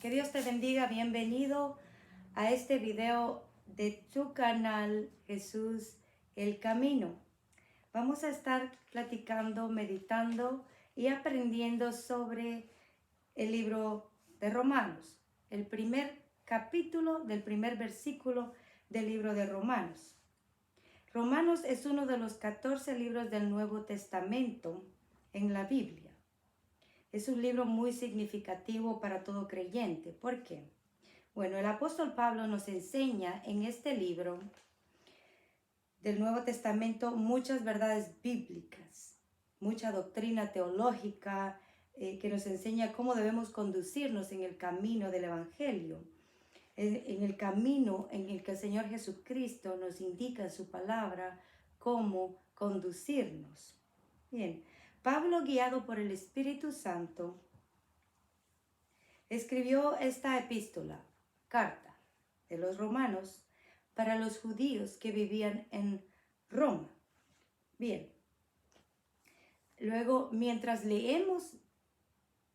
Que Dios te bendiga, bienvenido a este video de tu canal Jesús el Camino. Vamos a estar platicando, meditando y aprendiendo sobre el libro de Romanos, el primer capítulo del primer versículo del libro de Romanos. Romanos es uno de los 14 libros del Nuevo Testamento en la Biblia. Es un libro muy significativo para todo creyente. ¿Por qué? Bueno, el apóstol Pablo nos enseña en este libro del Nuevo Testamento muchas verdades bíblicas, mucha doctrina teológica que nos enseña cómo debemos conducirnos en el camino del Evangelio, en el camino en el que el Señor Jesucristo nos indica en su palabra cómo conducirnos. Bien, Pablo, guiado por el Espíritu Santo, escribió esta epístola, carta de los romanos, para los judíos que vivían en Roma. Bien, luego mientras leemos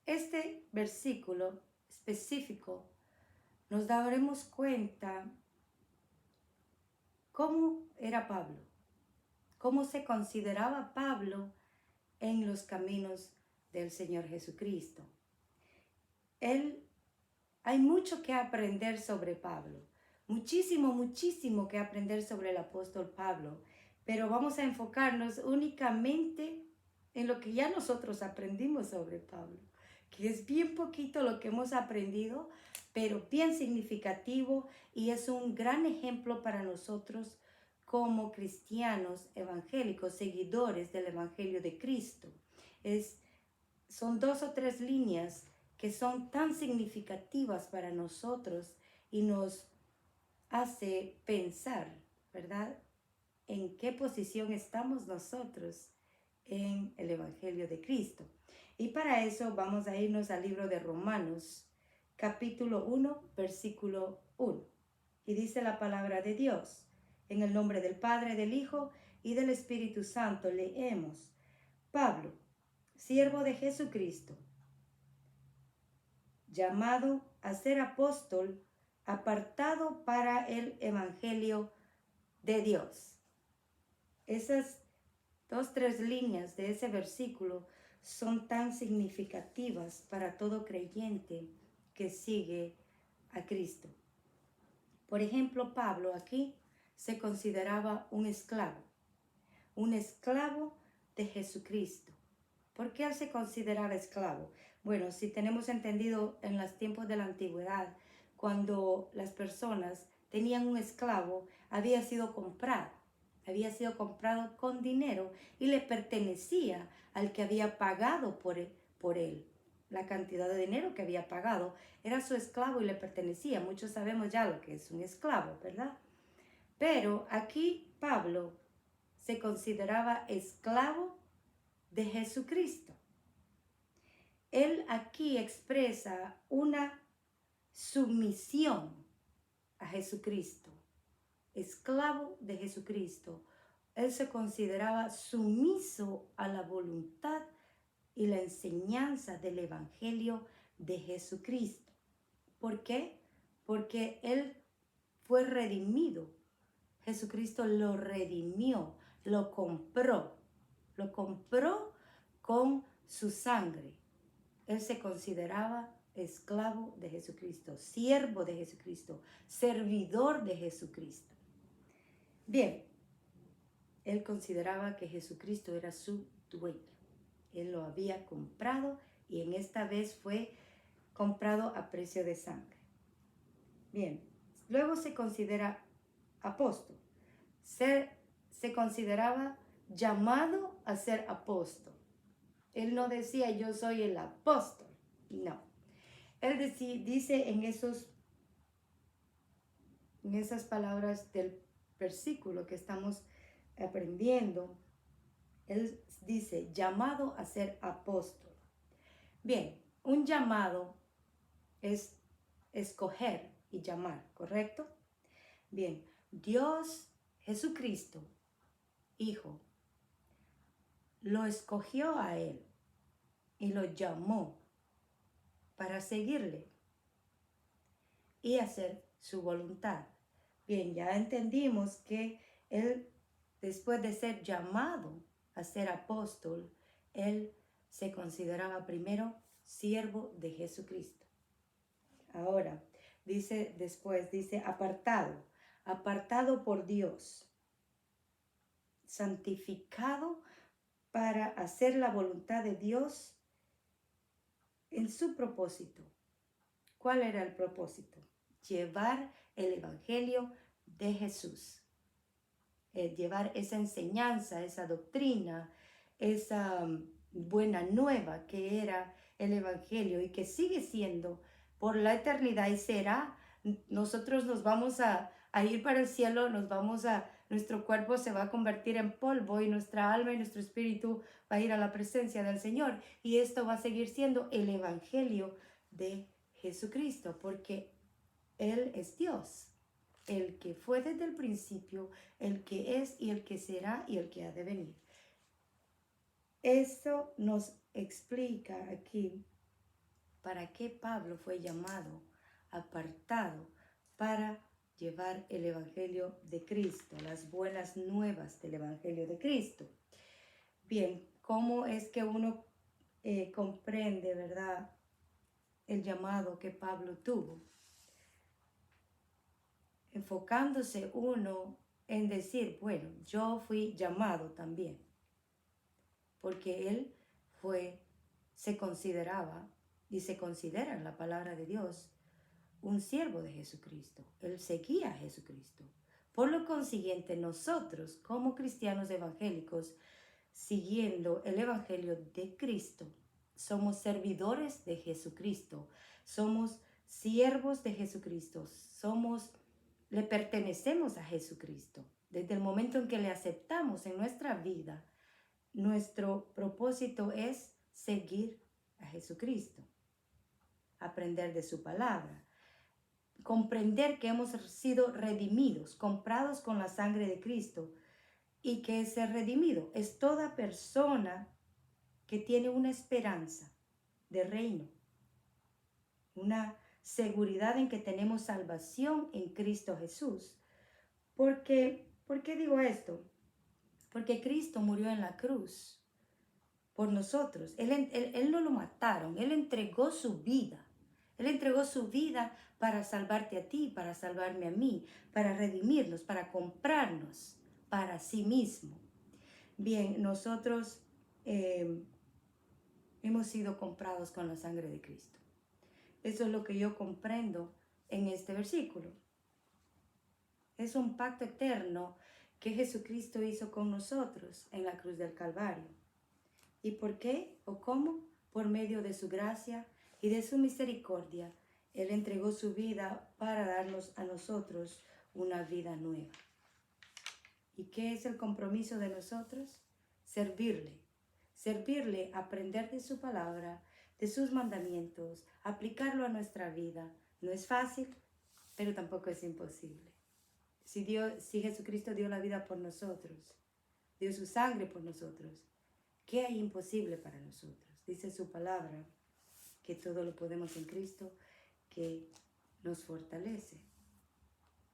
este versículo específico, nos daremos cuenta cómo era Pablo, cómo se consideraba Pablo en los caminos del Señor Jesucristo. Hay mucho que aprender sobre Pablo, muchísimo que aprender sobre el apóstol Pablo, pero vamos a enfocarnos únicamente en lo que ya nosotros aprendimos sobre Pablo, que es bien poquito lo que hemos aprendido, pero bien significativo y es un gran ejemplo para nosotros como cristianos evangélicos, seguidores del Evangelio de Cristo. Son 2 o 3 líneas que son tan significativas para nosotros y nos hace pensar, ¿verdad?, en qué posición estamos nosotros en el Evangelio de Cristo. Y para eso vamos a irnos al libro de Romanos, capítulo 1, versículo 1. Y dice la palabra de Dios: en el nombre del Padre, del Hijo y del Espíritu Santo leemos: Pablo, siervo de Jesucristo, llamado a ser apóstol, apartado para el Evangelio de Dios. Esas 2-3 líneas de ese versículo son tan significativas para todo creyente que sigue a Cristo. Por ejemplo, Pablo aquí se consideraba un esclavo de Jesucristo. ¿Por qué él se consideraba esclavo? Bueno, si tenemos entendido en los tiempos de la antigüedad, cuando las personas tenían un esclavo, había sido comprado con dinero y le pertenecía al que había pagado por él. La cantidad de dinero que había pagado era su esclavo y le pertenecía. Muchos sabemos ya lo que es un esclavo, ¿verdad? Pero aquí Pablo se consideraba esclavo de Jesucristo. Él aquí expresa una sumisión a Jesucristo, esclavo de Jesucristo. Él se consideraba sumiso a la voluntad y la enseñanza del Evangelio de Jesucristo. ¿Por qué? Porque él fue redimido. Jesucristo lo redimió, lo compró con su sangre. Él se consideraba esclavo de Jesucristo, siervo de Jesucristo, servidor de Jesucristo. Bien, él consideraba que Jesucristo era su dueño. Él lo había comprado y en esta vez fue comprado a precio de sangre. Bien, luego se considera apóstol. Se consideraba llamado a ser apóstol. Él no decía yo soy el apóstol, no. Él dice en esas palabras del versículo que estamos aprendiendo, él dice llamado a ser apóstol. Bien, un llamado es escoger y llamar, ¿correcto? Bien, Dios, Jesucristo, Hijo, lo escogió a él y lo llamó para seguirle. y hacer su voluntad. Bien, ya entendimos que él, después de ser llamado a ser apóstol, él se consideraba primero siervo de Jesucristo. Ahora, dice apartado, apartado por Dios, santificado para hacer la voluntad de Dios en su propósito. ¿Cuál era el propósito? Llevar el evangelio de Jesús. Llevar esa enseñanza, esa doctrina, esa buena nueva que era el evangelio y que sigue siendo por la eternidad y será. Nosotros nos vamos a ir para el cielo, nuestro cuerpo se va a convertir en polvo y nuestra alma y nuestro espíritu va a ir a la presencia del Señor. Y esto va a seguir siendo el evangelio de Jesucristo, porque Él es Dios, el que fue desde el principio, el que es y el que será y el que ha de venir. Esto nos explica aquí para qué Pablo fue llamado, apartado, para llevar el evangelio de Cristo, las buenas nuevas del evangelio de Cristo. Bien, ¿cómo es que uno comprende, verdad, el llamado que Pablo tuvo? Enfocándose uno en decir, bueno, yo fui llamado también, porque él se consideraba y se considera en la palabra de Dios un siervo de Jesucristo. Él seguía a Jesucristo. Por lo consiguiente, nosotros como cristianos evangélicos, siguiendo el evangelio de Cristo, somos servidores de Jesucristo, somos siervos de Jesucristo, le pertenecemos a Jesucristo. Desde el momento en que le aceptamos en nuestra vida, nuestro propósito es seguir a Jesucristo, aprender de su palabra, comprender que hemos sido redimidos, comprados con la sangre de Cristo, y que ser redimido es toda persona que tiene una esperanza de reino, una seguridad en que tenemos salvación en Cristo Jesús. ¿Por qué digo esto? Porque Cristo murió en la cruz por nosotros. Él no lo mataron, Él entregó su vida. Él entregó su vida para salvarte a ti, para salvarme a mí, para redimirnos, para comprarnos para sí mismo. Bien, nosotros hemos sido comprados con la sangre de Cristo. Eso es lo que yo comprendo en este versículo. Es un pacto eterno que Jesucristo hizo con nosotros en la cruz del Calvario. ¿Y por qué o cómo? Por medio de su gracia y de su misericordia. Él entregó su vida para darnos a nosotros una vida nueva. ¿Y qué es el compromiso de nosotros? Servirle. Servirle, aprender de su palabra, de sus mandamientos, aplicarlo a nuestra vida. No es fácil, pero tampoco es imposible. Si Jesucristo dio la vida por nosotros, dio su sangre por nosotros, ¿qué hay imposible para nosotros? Dice su palabra que todo lo podemos en Cristo, que nos fortalece.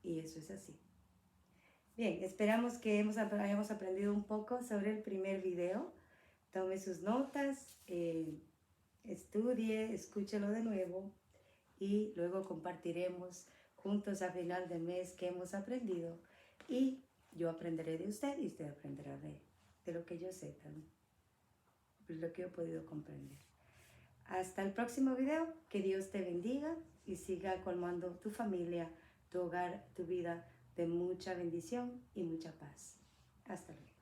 Y eso es así. Bien, esperamos que hayamos aprendido un poco sobre el primer video. Tome sus notas, estudie, escúchelo de nuevo y luego compartiremos juntos a final del mes que hemos aprendido. Y yo aprenderé de usted y usted aprenderá de lo que yo sé también, lo que he podido comprender. Hasta el próximo video, que Dios te bendiga y siga colmando tu familia, tu hogar, tu vida de mucha bendición y mucha paz. Hasta luego.